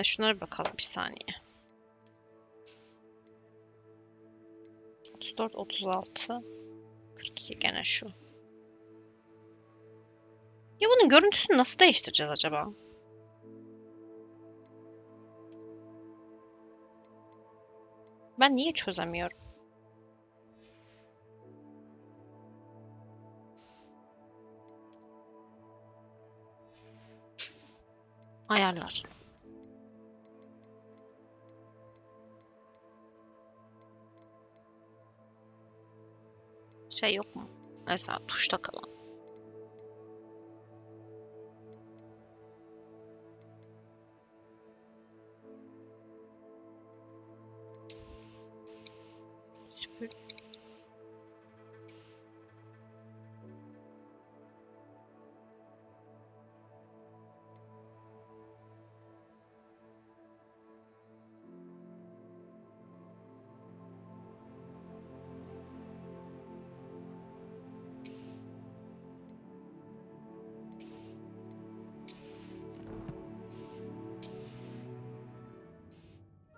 Şunlara bakalım bir saniye. 34, 36, 42 gene şu. Ya bunun görüntüsünü nasıl değiştireceğiz acaba? Ben niye çözemiyorum? Ayarlar. Şey yok mu? Mesela tuşta kalan. Süpür.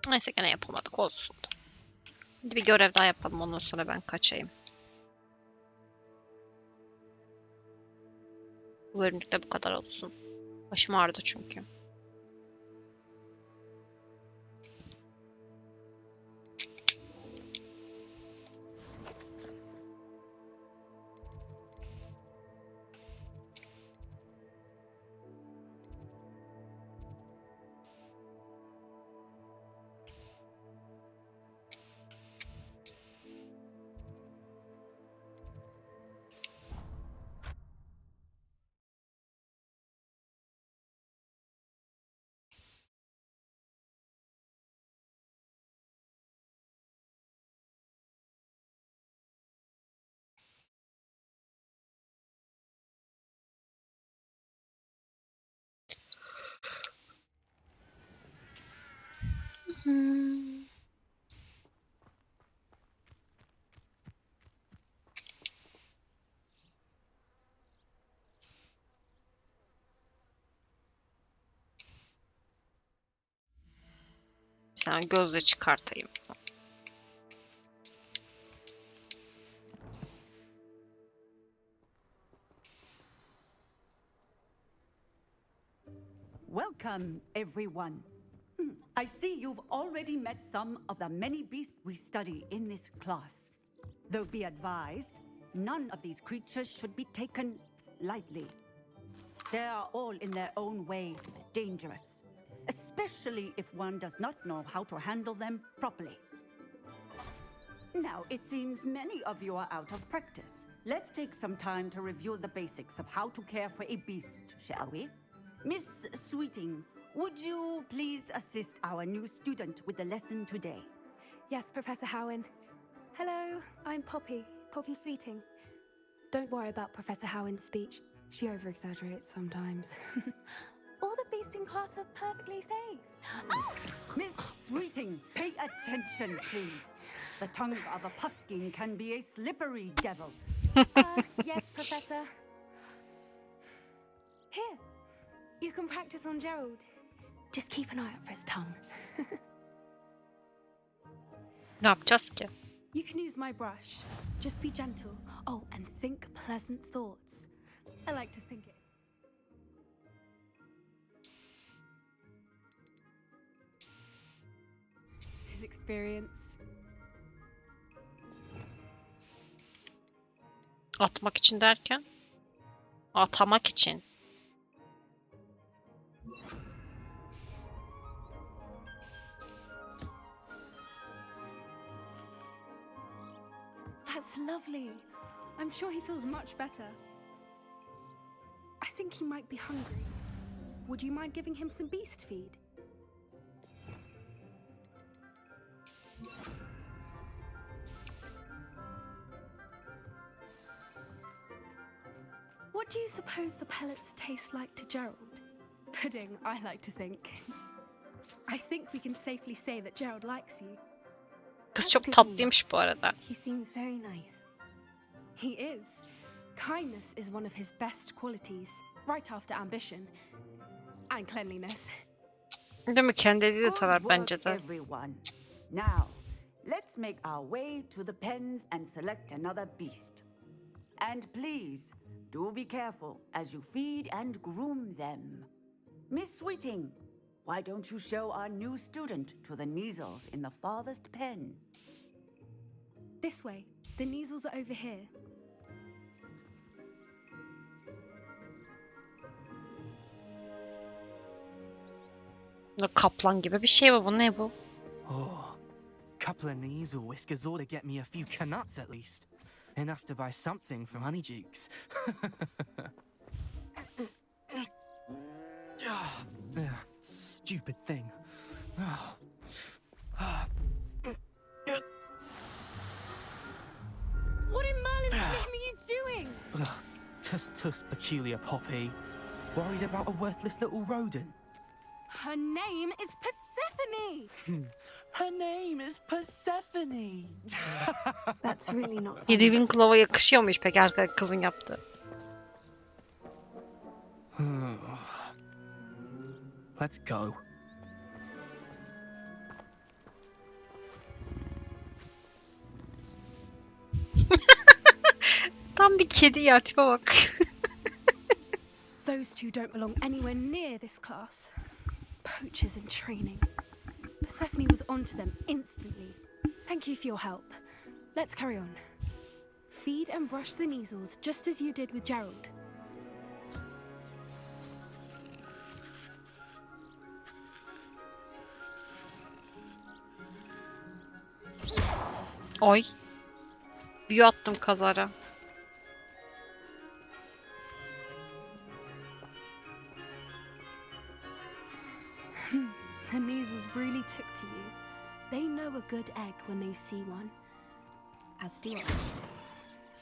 Neyse gene yapamadık olsun. Hadi bir görev daha yapalım ondan sonra ben kaçayım. Bu bölümlük de bu kadar olsun. Başım ağrıdı çünkü. Bir saniye gözle çıkartayım. Welcome, everyone. I see you've already met some of the many beasts we study in this class. Though be advised, none of these creatures should be taken lightly. They are all in their own way dangerous, especially if one does not know how to handle them properly. Now, it seems many of you are out of practice. Let's take some time to review the basics of how to care for a beast, shall we? Miss Sweeting, would you please assist our new student with the lesson today? Yes, Professor Howen. Hello, I'm Poppy Sweeting. Don't worry about Professor Howen's speech. She over-exaggerates sometimes. All the beasts in class are perfectly safe. Oh! Miss Sweeting, pay attention, please. The tongue of a puffskein can be a slippery devil. Yes, Professor. Here, you can practice on Gerald. Just keep an eye out for his tongue. Ne yapacağız ki? You can use my brush. Just be gentle. Oh, and think pleasant thoughts. I like to think it. His experience. Atmak için derken? Atamak için. That's lovely. I'm sure he feels much better. I think he might be hungry. Would you mind giving him some beast feed? What do you suppose the pellets taste like to Gerald? Pudding, I like to think. I think we can safely say that Gerald likes you. Kız çok tatlıymış bu arada. He seems very nice. He is. Kindness is one of his best qualities, right after ambition and cleanliness. Değil mi? Kendi eli de Good sever work, bence de. everyone. Now, let's make our way to the pens and select another beast. And please, do be careful as you feed and groom them. Miss Sweeting, why don't you show our new student to the Neasels in the farthest pen? This way. The Neasels are over here. Kaplan gibi bir şey bu. Ne bu? Oh, couple of Neasel whiskers ought to get me a few canuts at least. Enough to buy something from Honeydukes. Stupid thing. What in Merlin's name are you doing? Tuss, peculiar Poppy. Worried about a worthless little rodent. Her name is Persephone. Her name is Persephone. That's really not Bir funny. Ravenclaw'a yakışıyor muymuş peki kızın yaptığı? Let's go. Tam bir kedi ya, tipe bak. Those two don't belong anywhere near this class. Poachers in training. Persephone was onto them instantly. Thank you for your help. Let's carry on. Feed and brush the Neasels just as you did with Gerald. Oy. Büyü attım kazara. The Neasels really took to you. They know a good egg when they see one. As do I.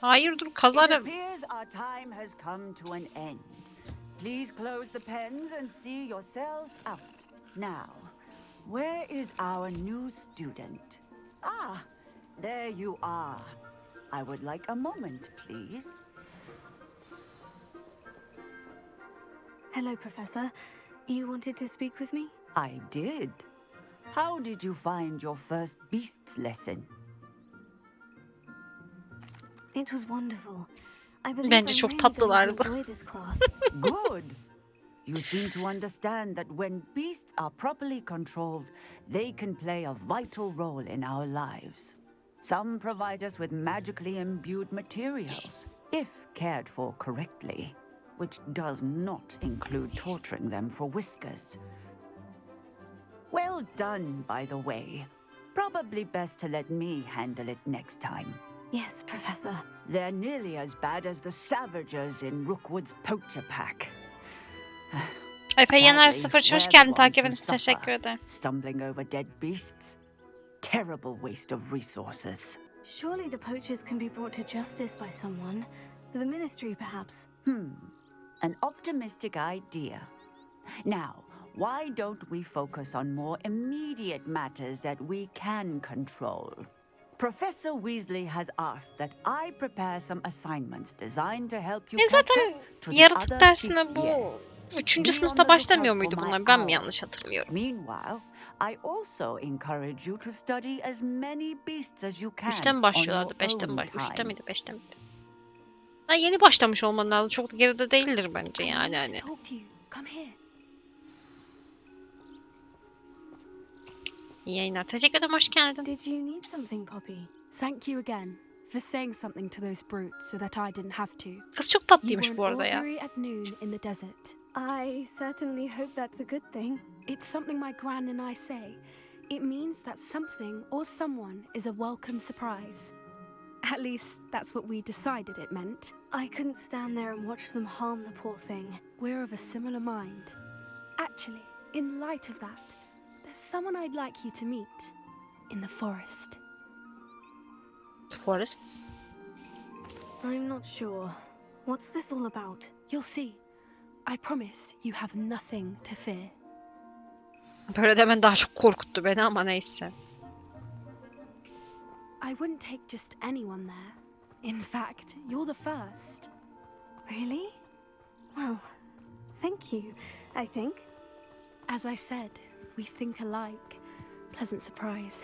Hayır dur, It kazara. appears our time has come to an end. Please close the pens and see yourselves out. Now, where is our new student? Ah, there you are. I would like a moment, please. Hello, Professor. You wanted to speak with me? I did. How did you find your first beasts lesson? It was wonderful. I believe Bence I'm çok really going to tatlılardı. enjoy this class. Good. You seem to understand that when beasts are properly controlled, they can play a vital role in our lives. Some provide us with magically imbued materials, if cared for correctly, which does not include torturing them for whiskers. Well done, by the way. Probably best to let me handle it next time. Yes, Professor. They're nearly as bad as the Savagers in Rookwood's Poacher Pack. Efe Yener Sadly, 0 hoş they're the geldin, ones takip who ediniz, suffer, teşekkür ederim. Stumbling over dead beasts. Terrible waste of resources. Surely the poachers can be brought to justice by someone. The Ministry, perhaps. An optimistic idea. Now, why don't we focus on more immediate matters that we can control? Professor Weasley has asked that I prepare some assignments designed to help you catch Zaten up to the yaratık other dersine fifth bu years. 3. Be sınıfta on the başlamıyor lookout muydu for my bunlar? Ben mi owl. yanlış hatırlıyorum? Meanwhile, I also encourage you to study as many beasts as you can 3'te mi on başlıyorlardı? your 5'te mi own başlıyor? 3'te time. miydi? 5'te miydi? Ha, yeni başlamış olman lazım. Çok da geride değildir bence I yani need hani. to talk to you. Come here. İyi yayınlar. Teşekkür ederim, hoş geldin. Did you need something, Poppy? Thank you again for saying something to those brutes so that I didn't have to. Kız çok You tatlıymış were bu an arada ya. augury at noon in the desert. I certainly hope that's a good thing. It's something my gran and I say. It means that something or someone is a welcome surprise. At least that's what we decided it meant. I couldn't stand there and watch them harm the poor thing. We're of a similar mind. Actually, in light of that, there's someone I'd like you to meet in the forest. Forest. I'm not sure. What's this all about? You'll see. I promise you have nothing to fear. Böyle demen daha çok korkuttu beni ama neyse. I wouldn't take just anyone there. In fact, you're the first. Really? Well, thank you, I think. As I said, we think alike. Pleasant surprise.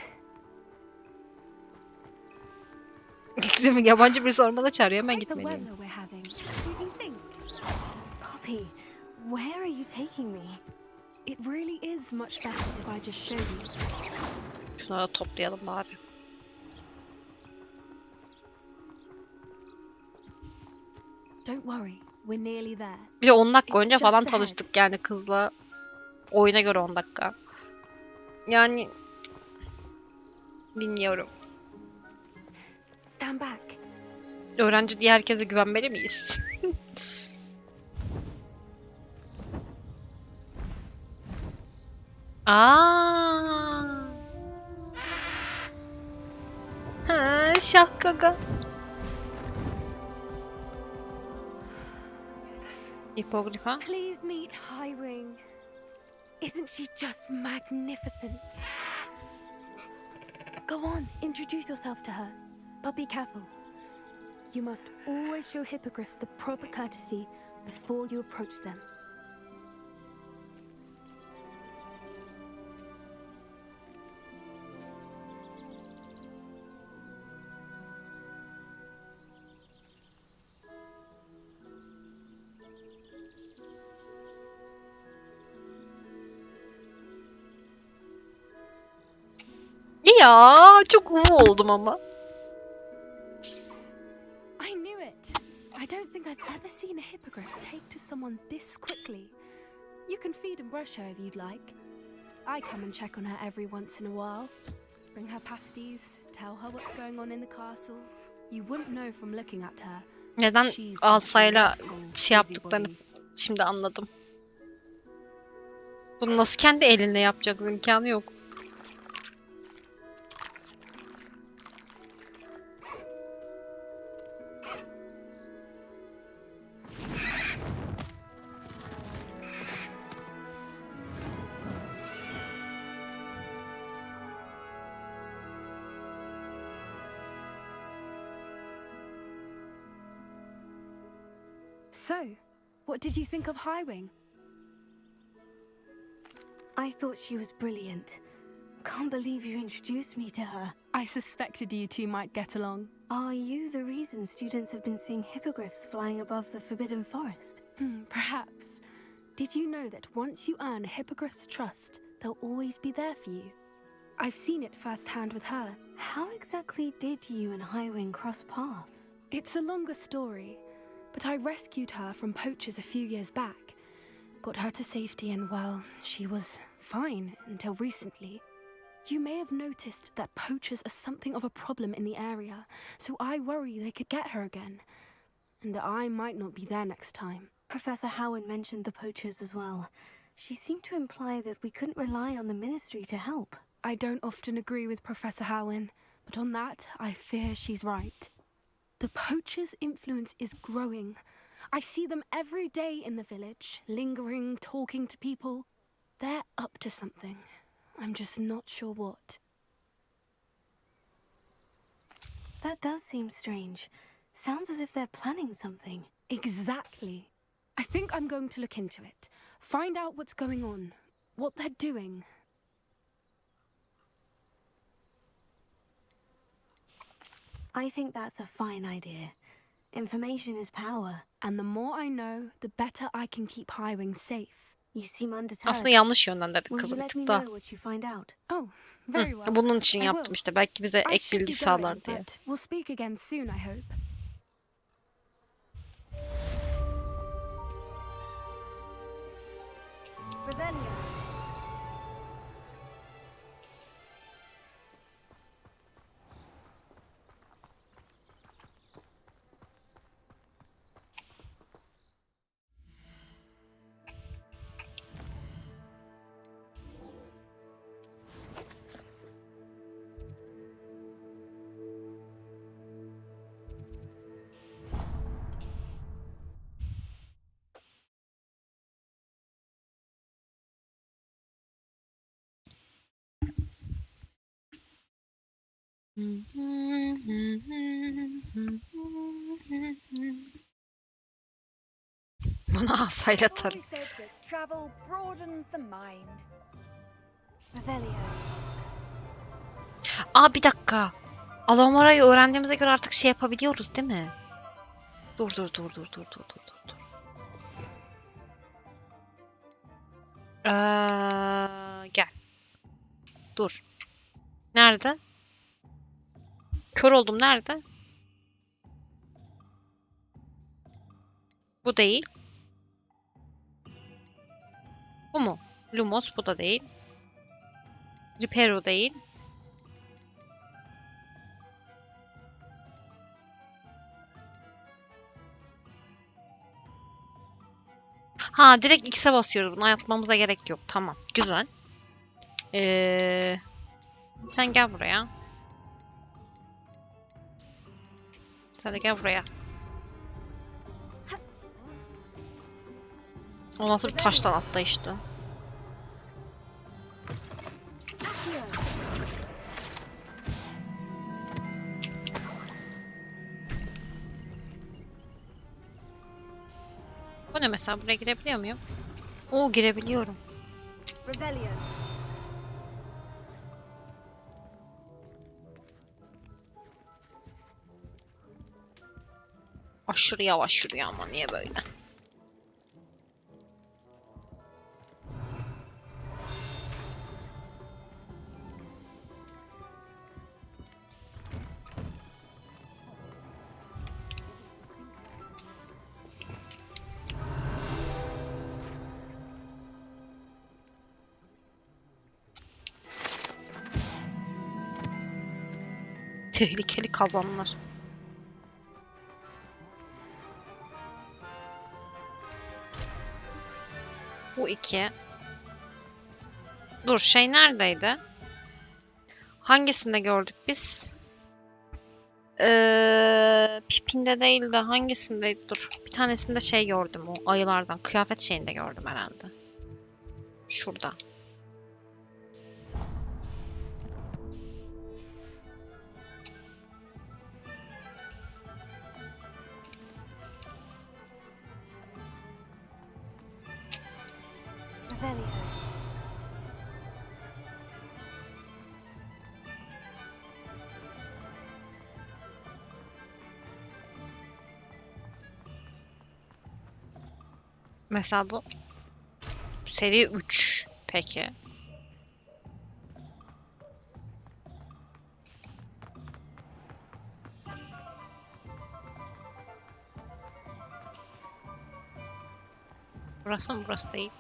Yabancı bir sormada çağırıyor, hemen Quite the gitmeliyim. weather we're having. What do you think? Poppy, where are you taking me? It really is much better if I just show you. Şunları da toplayalım bari. Don't worry, we're nearly there. Bir de 10 dakika It's önce just falan ahead. tanıştık yani kızla. Oyuna göre 10 dakika. Yani bilmiyorum. Stand back. Öğrenci diye herkese güvenmeli miyiz? Aa. Ha, şahkaga. Hipogrifa. Please meet Highwing. Isn't she just magnificent? Go on, introduce yourself to her. But be careful. You must always show hippogriffs the proper courtesy before you approach them. Ya çok uvu oldum ama. I knew it. I don't think I've ever seen a hippogriff take to someone this quickly. You can feed and brush her if you'd like. I come and check on her every once in a while. Bring her pasties, tell her what's going on in the castle. You wouldn't know from looking at her. Neden She's a asayla dreadful şey yaptıklarını busybody. şimdi anladım. Bunu nasıl kendi eline yapacak, imkanı yok. So, what did you think of Highwing? I thought she was brilliant. Can't believe you introduced me to her. I suspected you two might get along. Are you the reason students have been seeing hippogriffs flying above the Forbidden Forest? Perhaps. Did you know that once you earn a hippogriff's trust, they'll always be there for you? I've seen it firsthand with her. How exactly did you and Highwing cross paths? It's a longer story, but I rescued her from poachers a few years back. Got her to safety and, well, she was fine until recently. You may have noticed that poachers are something of a problem in the area, so I worry they could get her again. And I might not be there next time. Professor Howard mentioned the poachers as well. She seemed to imply that we couldn't rely on the ministry to help. I don't often agree with Professor Howin, but on that, I fear she's right. The poachers' influence is growing. I see them every day in the village, lingering, talking to people. They're up to something. I'm just not sure what. That does seem strange. Sounds as if they're planning something. Exactly. I think I'm going to look into it. Find out what's going on, what they're doing. I think that's a fine idea. Information is power. And the more I know, the better I can keep Highwing safe. You seem undeterred. Aslında yanlış yönlendirdik Will kızı you bir let me tık da. know what you find out? Oh, very well. Bunun için I yaptım will. işte. Belki bize I ek should bilgi be sağlar going, diye. but we'll speak again soon, I hope. Rebellion. Bunu asayla atarım. Always said that travel broadens the mind. Revelio. Aa, bir dakika. Alamara'yı öğrendiğimize göre artık şey yapabiliyoruz değil mi? Dur. Gel. Dur. Nerede? Kör oldum, nerede? Bu değil. Bu mu? Lumos, bu da değil. Ripero değil. Ha, direkt X'e basıyoruz. Bunu ayartmamıza gerek yok. Tamam. Güzel. Sen gel buraya. Sen de gel buraya. O nasıl bir taştan atlayıştı? Bu ne mesela? Buraya girebiliyor muyum? Oo, girebiliyorum. Revelio. Aşırı yavaş yürüyor ama niye böyle? Tehlikeli kazanlar. Bu iki. Dur, şey neredeydi? Hangisinde gördük biz? Pipinde değil de hangisindeydi? Dur. Bir tanesinde şey gördüm, o ayılardan. Kıyafet şeyinde gördüm herhalde. Şurada. Revelio. Mesela bu seviye 3. Peki. Burası mı? Burası değil.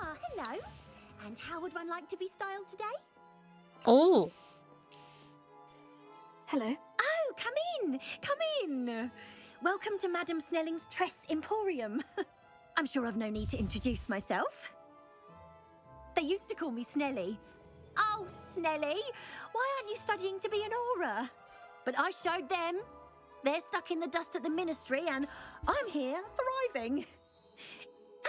Ah, hello. And how would one like to be styled today? Oo. Hello. Oh, come in. Come in. Welcome to Madame Snelling's Tress Emporium. I'm sure I've no need to introduce myself. They used to call me Snelly. Oh, Snelly, why aren't you studying to be an aura? But I showed them. They're stuck in the dust at the ministry, and I'm here thriving.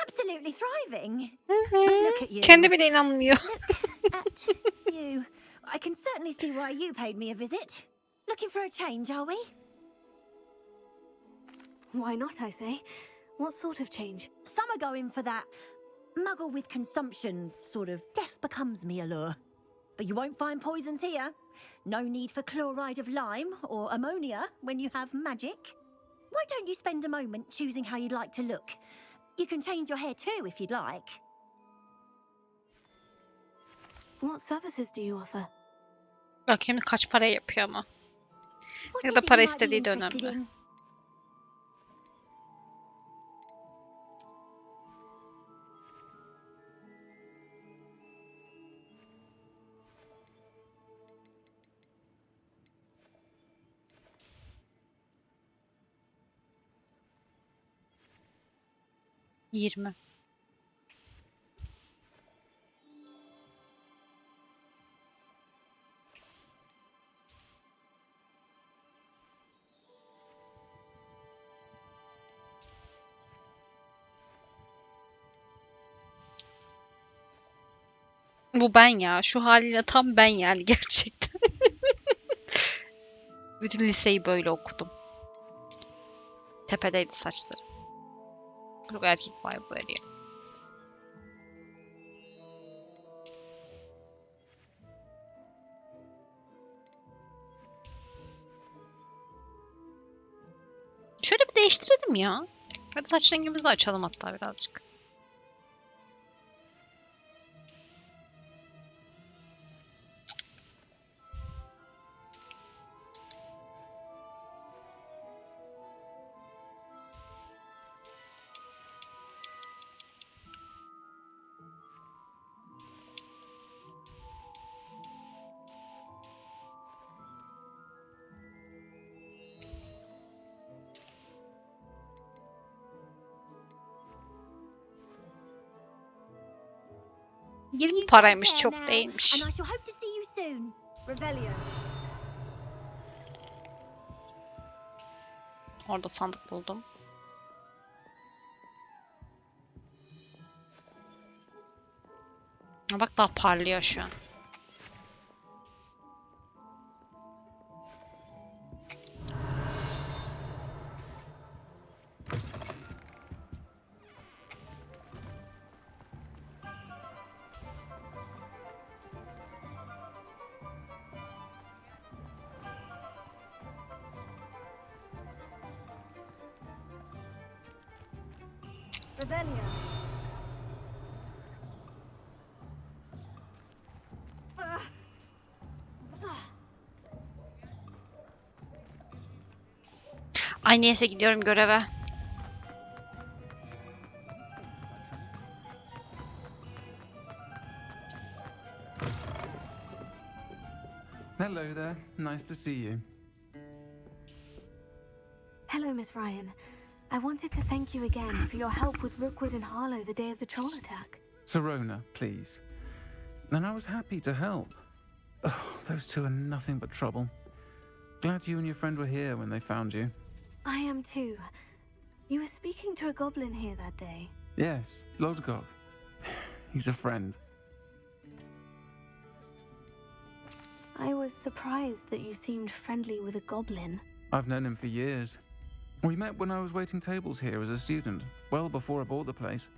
Absolutely thriving. Look at you. Kendi bile inanmıyor. At you. I can certainly see why you paid me a visit. Looking for a change, are we? Why not, I say? What sort of change? Some are going for that muggle with consumption, sort of death becomes me allure. But you won't find poisons here. No need for chloride of lime or ammonia when you have magic. Why don't you spend a moment choosing how you'd like to look? You can change your hair too if you'd like. What services do you offer? Bakayım kaç para yapıyor ama. What Ya is da it para you might be istediği de interested önemli. in? $20. Bu ben ya. Şu haliyle tam ben yani gerçekten. Bütün liseyi böyle okudum. Tepedeydi saçları. Çok erkek vibe veriyor. Şöyle bir değiştirelim ya. Hadi saç rengimizi de açalım hatta birazcık. You 20 take paraymış, care çok now, değilmiş. And I shall hope to see you soon. Revelio. Orada sandık buldum. Ha, bak daha parlıyor şu an. Revelio. Ay neyse gidiyorum göreve. Hello there. Nice to see you. Hello, Miss Ryan. I wanted to thank you again for your help with Rookwood and Harlow the day of the troll attack. Serona, please. And I was happy to help. Oh, those two are nothing but trouble. Glad you and your friend were here when they found you. I am too. You were speaking to a goblin here that day. Yes, Lodgok. He's a friend. I was surprised that you seemed friendly with a goblin. I've known him for years. We met when I was waiting tables here as a student, well before I bought the place.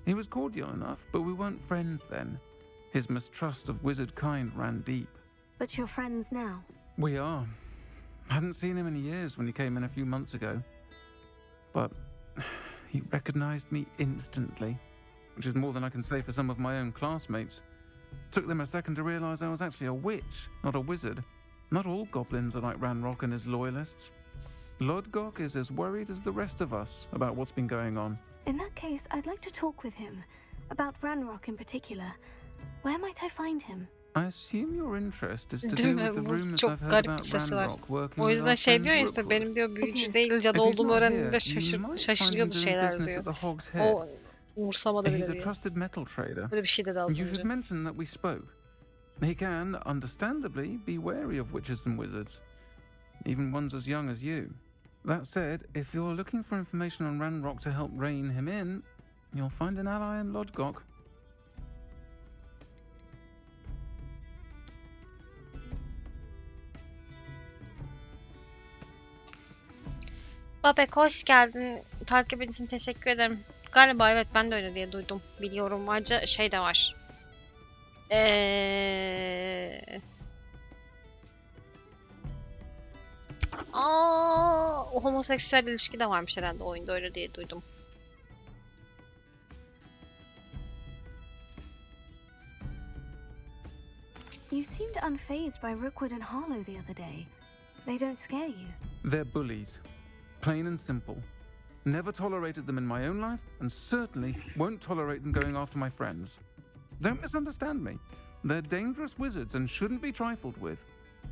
He was cordial enough, but we weren't friends then. His mistrust of wizard kind ran deep. But you're friends now. We are. Hadn't seen him in years when he came in a few months ago. But he recognized me instantly, which is more than I can say for some of my own classmates. Took them a second to realize I was actually a witch, not a wizard. Not all goblins are like Ranrock and his loyalists. Lodgok is as worried as the rest of us about what's been going on. In that case, I'd like to talk with him. About Ranrock in particular. Where might I find him? I assume your interest is to Değil do mi? with the Bu rumors çok I've heard garip bir about sesi var. Ranrock working O with yüzden our şey friend diyor ya işte Rookwood. benim diyor büyücü Yes. değil cadı If he's olduğumu not öğrendiğinde here, you might find him şaşırıyordu doing şeyler business diyor. at the Hog's Head. O umursamadı He's bile a diyor. trusted metal trader. Böyle bir şey dedi az You should önce. mention that we spoke. He can, understandably, be wary of witches and wizards, even ones as young as you. That said, if you're looking for information on Ranrock to help rein him in, you'll find an ally in Lodgok. Babek hoş geldin. Takip için teşekkür ederim. Galiba evet ben de öyle diye duydum. Biliyorum. Ayrıca şey de var. O homoseksüel ilişki de varmış herhalde oyunda öyle diye duydum. You seemed unfazed by Rookwood and Harlow the other day. They don't scare you. They're bullies. Plain and simple. Never tolerated them in my own life, and certainly won't tolerate them going after my friends. Don't misunderstand me. They're dangerous wizards and shouldn't be trifled with.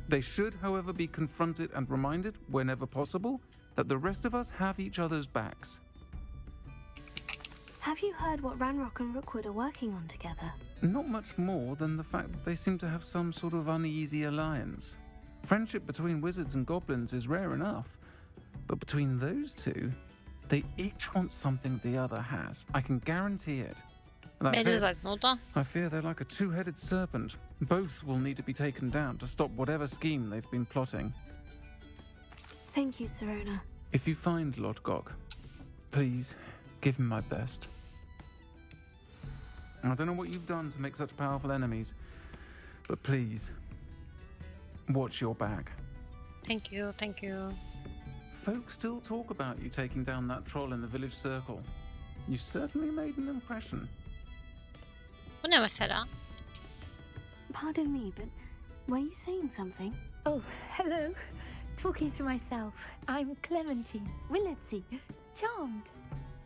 They should, however, be confronted and reminded, whenever possible, that the rest of us have each other's backs. Have you heard what Ranrock and Rookwood are working on together? Not much more than the fact that they seem to have some sort of uneasy alliance. Friendship between wizards and goblins is rare enough, but between those two, they each want something the other has. I can guarantee it. That Belli said, zaten o da. I fear they're like a two-headed serpent. Both will need to be taken down to stop whatever scheme they've been plotting. Thank you, Serona. If you find Lodgok, please give him my best. I don't know what you've done to make such powerful enemies, but please, watch your back. Thank you, thank you. Folks still talk about you taking down that troll in the village circle. You certainly made an impression. Bu ne mesela? Pardon me, but were you saying something? Oh, hello. Talking to myself. I'm Clementine, Willardsey, charmed.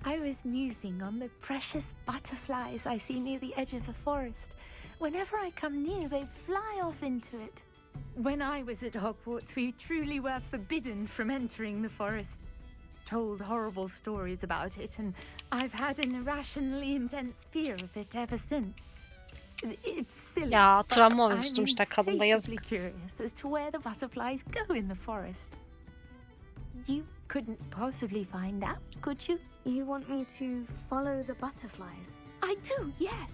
I was musing on the precious butterflies I see near the edge of the forest. Whenever I come near, they fly off into it. When I was at Hogwarts, we truly were forbidden from entering the forest. Told horrible stories about it, and I've had an irrationally intense fear of it ever since. It's silly, Ya but travma I'm oluşturmuş işte kadında, insatiably yazık. curious as to where the butterflies go in the forest. You couldn't possibly find out, could you? You want me to follow the butterflies? I do, yes,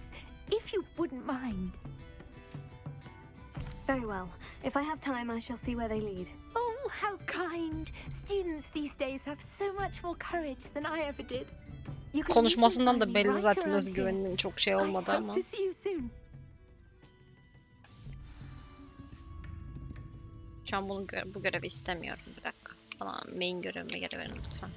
if you wouldn't mind. Very well. If I have time, I shall see where they lead. Oh, how kind! Students these days have so much more courage than I ever did. You can Konuşmasından easily da find me belli right zaten around özgüveninin here. çok şey I olmadı hope ama. to see you soon. Şu an bu görevi istemiyorum. Bir dakika. Bana main görevime geri verin lütfen.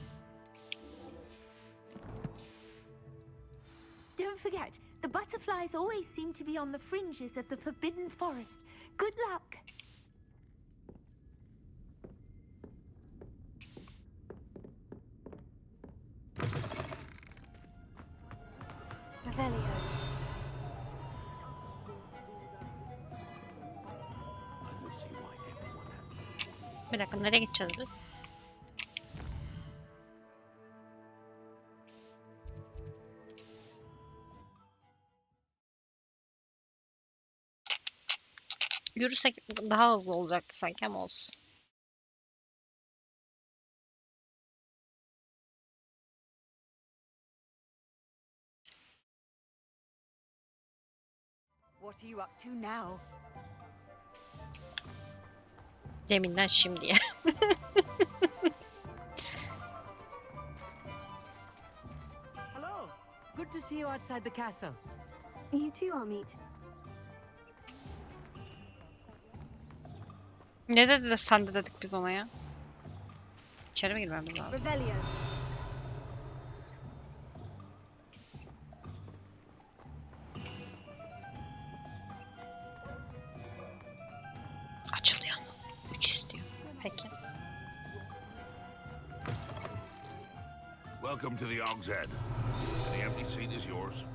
Don't forget, the butterflies always seem to be on the fringes of the Forbidden Forest. Good luck! Revelio. Bir dakika, nereye gideceğiz biz? Yürüsek daha hızlı olacaktı sanki ama olsun. What are you up to now? Deminden şimdiye. Hello. Good to see you outside the castle. You too, Amit. Ne dedi de sen de dedik biz ona ya? İçeri mi girmemiz lazım? Revelio. Açılıyor mu? 3 istiyor. Peki. Welcome to the Og's Head. Any empty seat is yours.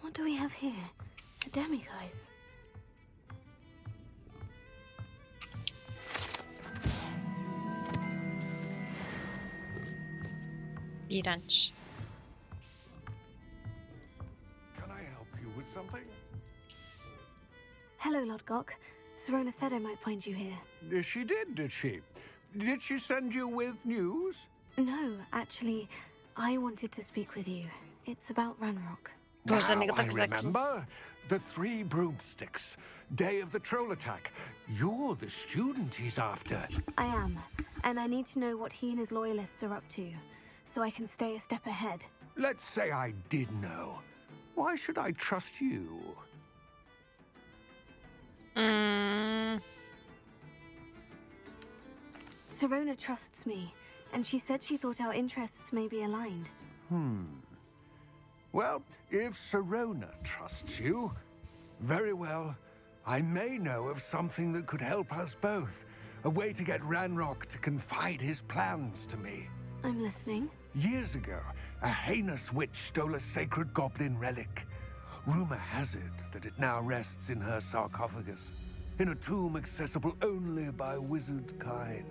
What do we have here? A demiguise. İğrenç. Can I help you with something? Hello, Lodgok. Serona said I might find you here. She did she? Did she send you with news? No, actually, I wanted to speak with you. It's about Ranrock. Gözleri ne Now kadar I güzel kızım. remember. The Three Broomsticks. Day of the Troll Attack. You're the student he's after. I am, and I need to know what he and his loyalists are up to, so I can stay a step ahead. Let's say I did know. Why should I trust you? Serona trusts me, and she said she thought our interests may be aligned. Well, if Serona trusts you, very well. I may know of something that could help us both. A way to get Ranrock to confide his plans to me. I'm listening. Years ago, a heinous witch stole a sacred goblin relic. Rumor has it that it now rests in her sarcophagus, in a tomb accessible only by wizard kind.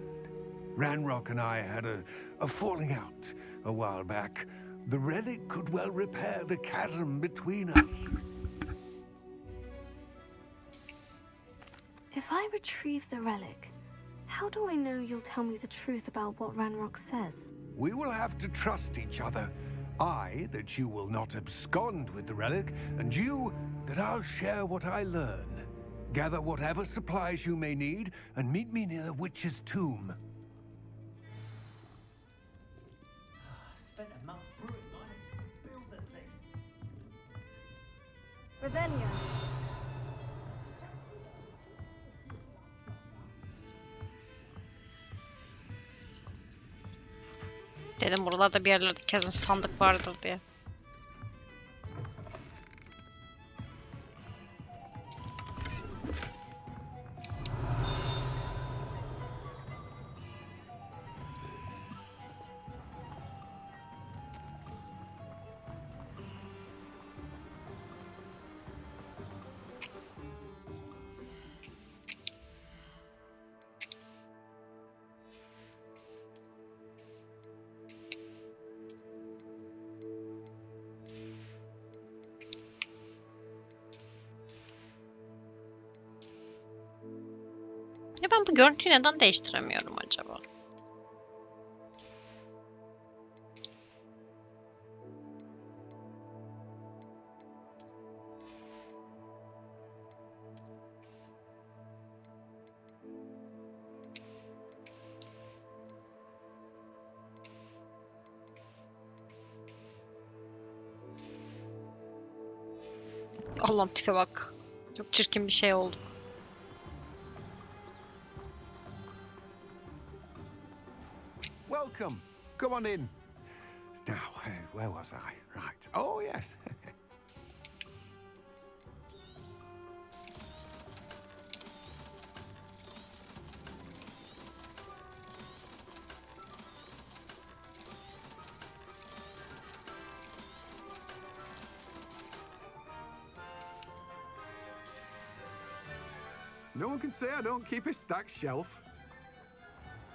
Ranrock and I had a falling out a while back. The relic could well repair the chasm between us. If I retrieve the relic, how do I know you'll tell me the truth about what Ranrock says? We will have to trust each other. I, that you will not abscond with the relic, and you, that I'll share what I learn. Gather whatever supplies you may need, and meet me near the witch's tomb. spent a month brewing mine and spilled the thing. Revelio. Dedim buralarda bir yerlerde kesin sandık vardır diye. Ya ben bu görüntüyü neden değiştiremiyorum acaba? Allah'ım tipe bak. Çok çirkin bir şey olduk. Welcome. Come on in. Now, where was I? Right. Oh, yes. No one can say I don't keep a stacked shelf.